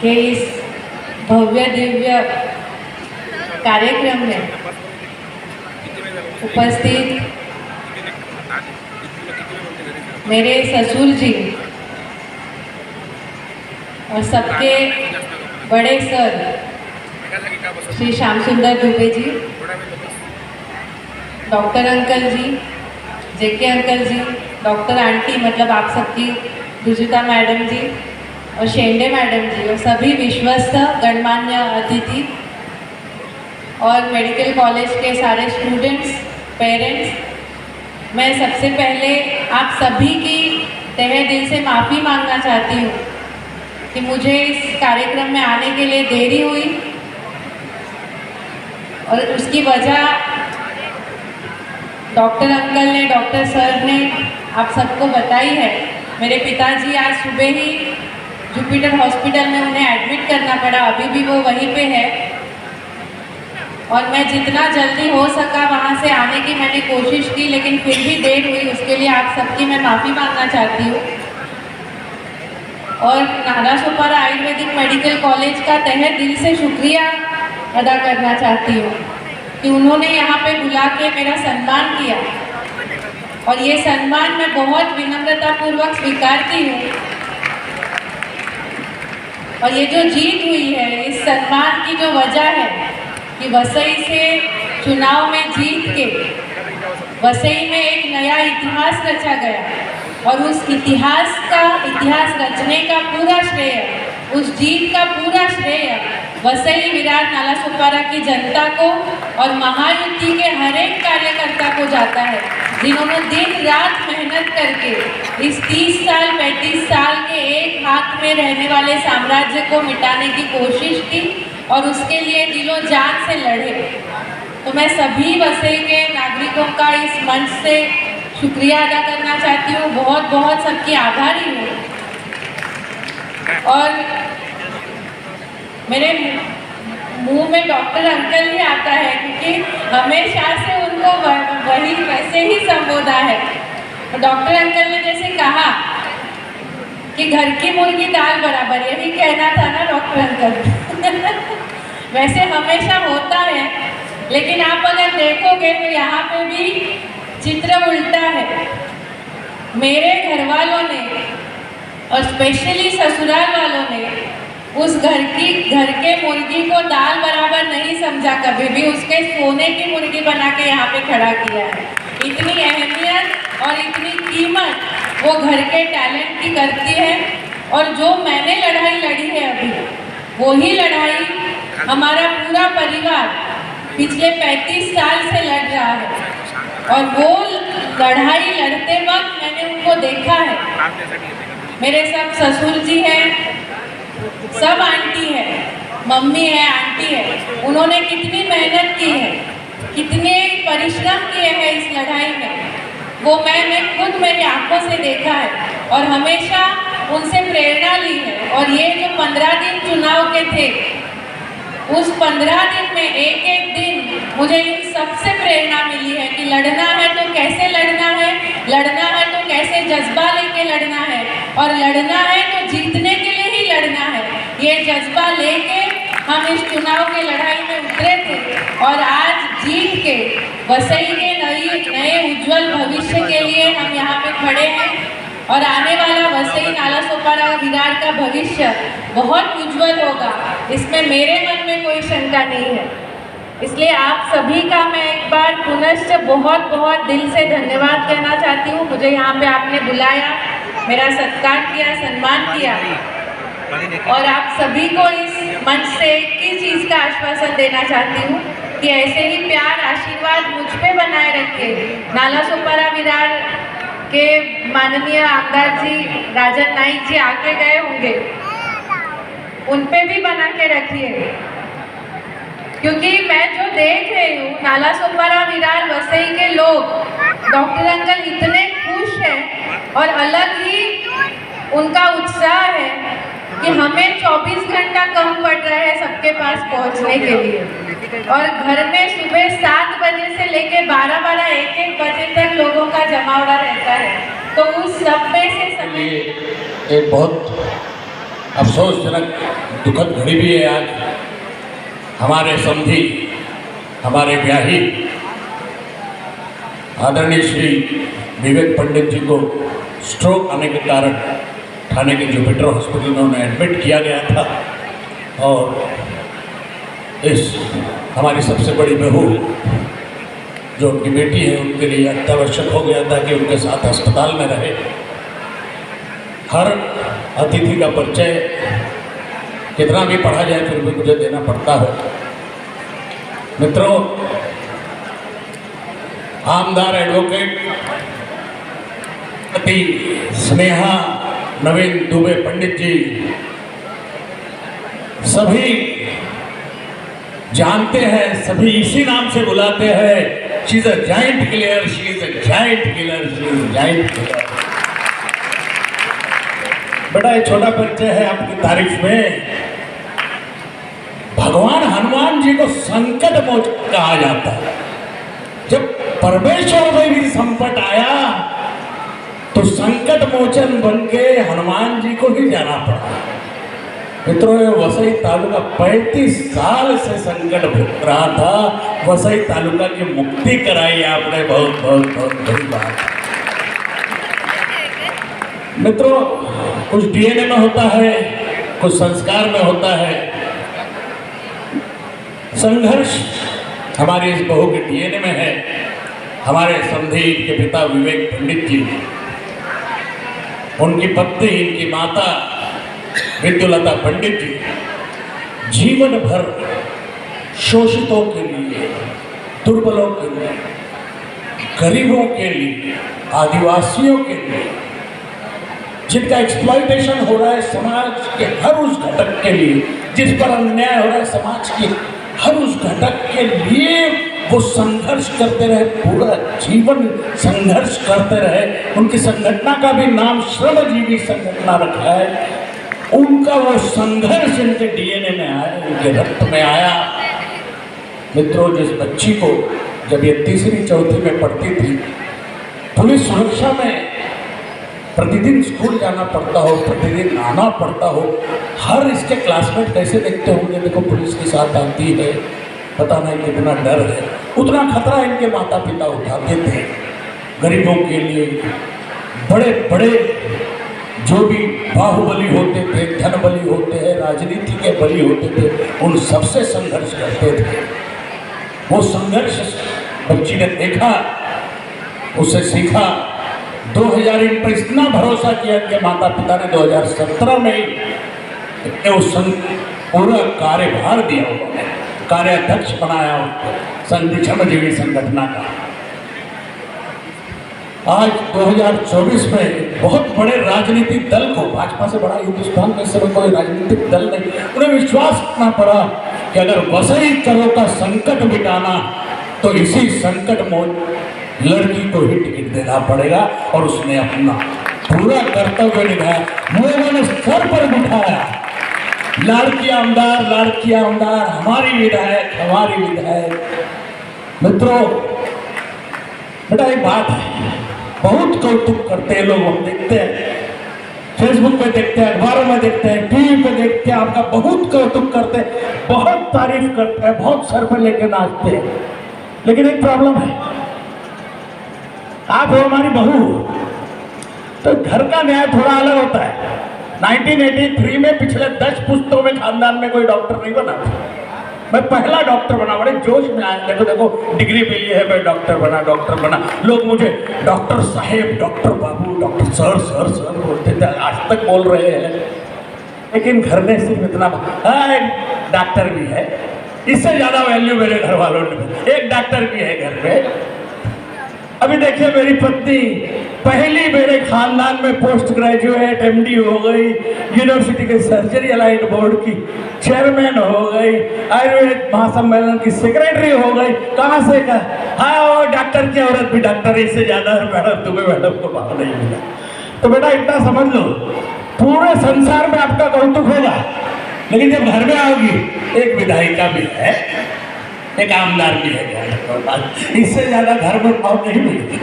के इस भव्य दिव्य कार्यक्रम में उपस्थित मेरे ससुर जी और सबके बड़े सर श्री श्याम सुंदर दुबे जी, डॉक्टर अंकल जी, जेके अंकल जी, डॉक्टर आंटी मतलब आप सबकी रुजुता मैडम जी और शेंडे मैडम जी और सभी विश्वस्त गणमान्य अतिथि और मेडिकल कॉलेज के सारे स्टूडेंट्स, पेरेंट्स, मैं सबसे पहले आप सभी की तहे दिल से माफ़ी मांगना चाहती हूँ कि मुझे इस कार्यक्रम में आने के लिए देरी हुई और उसकी वजह डॉक्टर अंकल ने, डॉक्टर सर ने आप सबको बताई है। मेरे पिताजी आज सुबह ही जुपिटर हॉस्पिटल में उन्हें एडमिट करना पड़ा, अभी भी वो वहीं पे है और मैं जितना जल्दी हो सका वहाँ से आने की मैंने कोशिश की, लेकिन फिर भी देर हुई। उसके लिए आप सबकी मैं माफ़ी मांगना चाहती हूँ और नालासोपारा आयुर्वेदिक मेडिकल कॉलेज का तहे दिल से शुक्रिया अदा करना चाहती हूँ कि उन्होंने यहाँ पे बुला के मेरा सम्मान किया और ये सम्मान मैं बहुत विनम्रतापूर्वक स्वीकारती हूँ। और ये जो जीत हुई है, इस सम्मान की जो वजह है कि वसई से चुनाव में जीत के वसई में एक नया इतिहास रचा गया और उस इतिहास रचने का पूरा श्रेय, उस जीत का पूरा श्रेय वसई विरार नालासोपारा की जनता को और महायुति के हर एक कार्यकर्ता को जाता है, जिन्होंने दिन रात मेहनत करके इस 30 साल 35 साल के एक हाथ में रहने वाले साम्राज्य को मिटाने की कोशिश की और उसके लिए दिलों जान से लड़े। तो मैं सभी वसई के नागरिकों का इस मंच से शुक्रिया अदा करना चाहती हूँ, बहुत बहुत सबकी आभारी हूँ। और मेरे मुंह में डॉक्टर अंकल ही आता है क्योंकि हमेशा से उनको वही वैसे ही संबोधा है। तो डॉक्टर अंकल ने जैसे कहा कि घर की मुर्गी दाल बराबर, यही कहना था ना डॉक्टर अंकल। वैसे हमेशा होता है, लेकिन आप अगर देखोगे तो यहाँ पे भी चित्र उल्टा है। मेरे घर वालों ने और स्पेशली ससुराल वालों ने उस घर के मुर्गी को दाल बराबर नहीं समझा, कभी भी उसके सोने की मुर्गी बना के यहाँ पे खड़ा किया है। इतनी अहमियत और इतनी कीमत वो घर के टैलेंट की करती है और जो मैंने लड़ाई लड़ी है अभी, वही लड़ाई हमारा पूरा परिवार पिछले 35 साल से लड़ रहा है और वो लड़ाई लड़ते वक्त मैंने उनको देखा है। मेरे सब ससुर जी हैं, सब आंटी है, मम्मी है, आंटी है, उन्होंने कितनी मेहनत की है, कितने परिश्रम किए हैं इस लड़ाई में, वो मैंने खुद मेरी आंखों से देखा है और हमेशा उनसे प्रेरणा ली है। और ये जो 15 दिन चुनाव के थे, उस 15 दिन में एक एक दिन मुझे इन सबसे प्रेरणा मिली है कि लड़ना है तो कैसे लड़ना है, लड़ना है तो कैसे जज्बा लेके लड़ना है और लड़ना है तो जीतने के लिए ही लड़ना है। ये जज्बा लेके हम इस चुनाव के लड़ाई में उतरे थे और आज जीत के वसई के नए उज्जवल भविष्य के लिए हम यहाँ पे खड़े हैं और आने वाला वसई नालासोपारा विरार का भविष्य बहुत उज्जवल होगा, इसमें मेरे मन में कोई शंका नहीं है। इसलिए आप सभी का मैं एक बार पुनश्च बहुत बहुत दिल से धन्यवाद कहना चाहती हूँ। मुझे यहाँ पे आपने बुलाया, मेरा सत्कार किया, सम्मान किया और आप सभी को इस मंच से एक ही चीज़ का आश्वासन देना चाहती हूँ कि ऐसे ही प्यार आशीर्वाद मुझ पे बनाए रखिए। नालासोपारा विरार के माननीय आमदार जी राजन नाइक जी आके गए होंगे, उन पे भी बना के रखिए, क्योंकि मैं जो देख रही हूँ नालासोपारा विरार वसई के लोग, डॉक्टर अंकल इतने खुश हैं और अलग ही उनका उत्साह है कि हमें 24 घंटा कम पड़ रहा है सबके पास पहुंचने के लिए और घर में सुबह 7 बजे से लेके 12-12 1-1 बजे तक लोगों का जमावड़ा रहता है। तो उस सब में से एक बहुत अफसोसजनक दुखद घड़ी भी है आज। हमारे समधी, हमारे ब्याही आदरणीय श्री विवेक पंडित जी को स्ट्रोक आने के कारण ठाणे के जुपिटर हॉस्पिटल में उन्हें एडमिट किया गया था और इस हमारी सबसे बड़ी बहू जो उनकी बेटी है उनके लिए अत्यावश्यक हो गया था कि उनके साथ अस्पताल में रहे। हर अतिथि का परिचय कितना भी पढ़ा जाए फिर भी मुझे देना पड़ता है। मित्रों, आमदार एडवोकेट अति स्नेहा नवीन दुबे पंडित जी सभी जानते हैं, सभी इसी नाम से बुलाते हैं, she is a giant killer, she is a giant killer, she is a giant killer. बड़ा एक छोटा परिचय है आपकी तारीफ में। भगवान हनुमान जी को संकट मोचन कहा जाता है। जब परमेश्वर में भी संकट आया तो संकट मोचन बन के हनुमान जी को ही जाना पड़ा। मित्रों, वसई तालुका 35 साल से संकट भुगत रहा था। वसई तालुका की मुक्ति कराई आपने, बहुत बहुत बहुत बड़ी बात। मित्रों, कुछ डीएनए में होता है, कुछ संस्कार में होता है। संघर्ष हमारी इस बहू के डीएनए में है। हमारे समधी के पिता विवेक पंडित जी, उनकी पत्नी, इनकी माता विद्युलता पंडित जी जीवन भर शोषितों के लिए, दुर्बलों के लिए, गरीबों के लिए, आदिवासियों के लिए, जिनका एक्सप्लॉइटेशन हो रहा है समाज के हर उस घटक के लिए, जिस पर अन्याय हो रहा है समाज के हर उस घटक के लिए वो संघर्ष करते रहे, पूरा जीवन संघर्ष करते रहे। उनकी संगठना का भी नाम श्रमजीवी संगठना रखा है। उनका वो संघर्ष इनके डीएनए में आया, उनके रक्त में आया। मित्रों, जिस बच्ची को जब ये तीसरी चौथी में पढ़ती थी, पुलिस सुरक्षा में प्रतिदिन स्कूल जाना पड़ता हो, प्रतिदिन आना पड़ता हो, हर इसके क्लासमेट कैसे देखते होंगे, देखो पुलिस के साथ आती है, पता नहीं कितना डर है। उतना खतरा इनके माता पिता उठाते थे गरीबों के लिए। बड़े बड़े जो भी बाहुबली होते थे, धनबली होते हैं, राजनीति के बली होते थे, उन सबसे संघर्ष करते थे। वो संघर्ष बच्ची ने देखा, उससे सीखा। 2000 इन पर इतना भरोसा किया कि माता पिता ने 2017 में ही उस पूरा कार्यभार दिया, उन्होंने कार्याध्यक्ष बनाया उसको श्रमजीवी संगठना का। आज 2024 में बहुत बड़े राजनीतिक दल को, भाजपा से बड़ा हिंदुस्तान में से कोई राजनीतिक दल नहीं, उन्हें विश्वास करना पड़ा कि अगर वसई करों का संकट मिटाना तो इसी संकट में लड़की को ही टिकट देना पड़ेगा। और उसने अपना पूरा कर्तव्य निभाया, लोगों ने सर पर बिठाया। लाड़की आमदार, हमारी विधायक, हमारी विधायक। मित्रों, बेटा एक बात है, बहुत कौतुक करते हैं लोग, हम देखते हैं फेसबुक पे, देखते हैं अखबारों में, देखते हैं टीवी पे, देखते हैं, आपका बहुत कौतुक करते हैं, बहुत तारीफ करते हैं, बहुत सर पर लेके नाचते हैं। लेकिन एक प्रॉब्लम है, आप हो हमारी बहू, तो घर का न्याय थोड़ा अलग होता है। 1983 में पिछले 10 पुश्तों में खानदान में कोई डॉक्टर नहीं बना। मैं पहला डॉक्टर बना, बड़े जोश में आया। देखो डिग्री मिली है, मैं डॉक्टर बना। लोग मुझे डॉक्टर साहेब, डॉक्टर बाबू, डॉक्टर सर बोलते थे, आज तक बोल रहे हैं। लेकिन घर में सिर्फ इतना, एक डॉक्टर भी है, इससे ज्यादा वैल्यू मेरे घर वालों ने, एक डॉक्टर भी है घर में। अभी देखिए, मेरी पत्नी पहली मेरे खानदान में पोस्ट ग्रेजुएट एमडी हो गई, यूनिवर्सिटी के सर्जरी अलाइड बोर्ड की चेयरमैन हो गई, आयुर्वेद महासम्मेलन की सेक्रेटरी हो गई। कहाँ से का? हाँ, वो डॉक्टर की औरत भी डॉक्टर, इससे ज्यादा मैडम तुम्हें मैडम को भाव नहीं मिला। तो बेटा इतना समझ लो, पूरे संसार में आपका कौतुक होगा, लेकिन जब घर में आओगी, एक विधायिका भी है, एक आमदार भी है, इससे ज्यादा घर में भाव नहीं मिलती।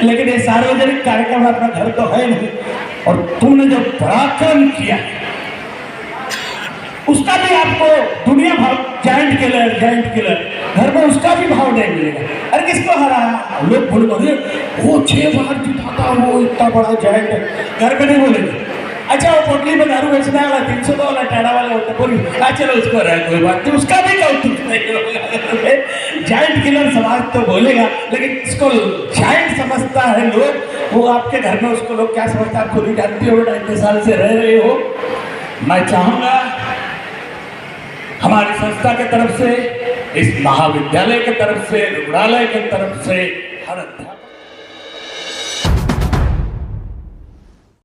लेकिन ये सार्वजनिक कार्यक्रम अपना घर तो है नहीं। और तुमने जो पराक्रम किया, उसका भी आपको दुनिया भाव जाइंट किलर घर में उसका भी भाव नहीं मिलेगा। अरे किसको हराया? लोग बोल बोले वो 6 बार जिताता, वो इतना बड़ा जाइंट है, घर में नहीं बोलेंगे। अच्छा वो पोटली में दारू बेचने वाला 300 वाला टाड़ा वाले होते बोली चलो उसको रहे, कोई बात नहीं, उसका भी कौतुक नहीं होगा। जाइंट किलर समाज तो बोलेगा, लेकिन इसको जाइंट समझता है लोग, वो आपके घर में उसको लोग क्या समझता है आप खुद ही जानती हो, बेटा इतने साल से रह रहे हो। मैं चाहूंगा हमारी संस्था के तरफ से, इस महाविद्यालय के तरफ से, रुग्णालय के तरफ से हर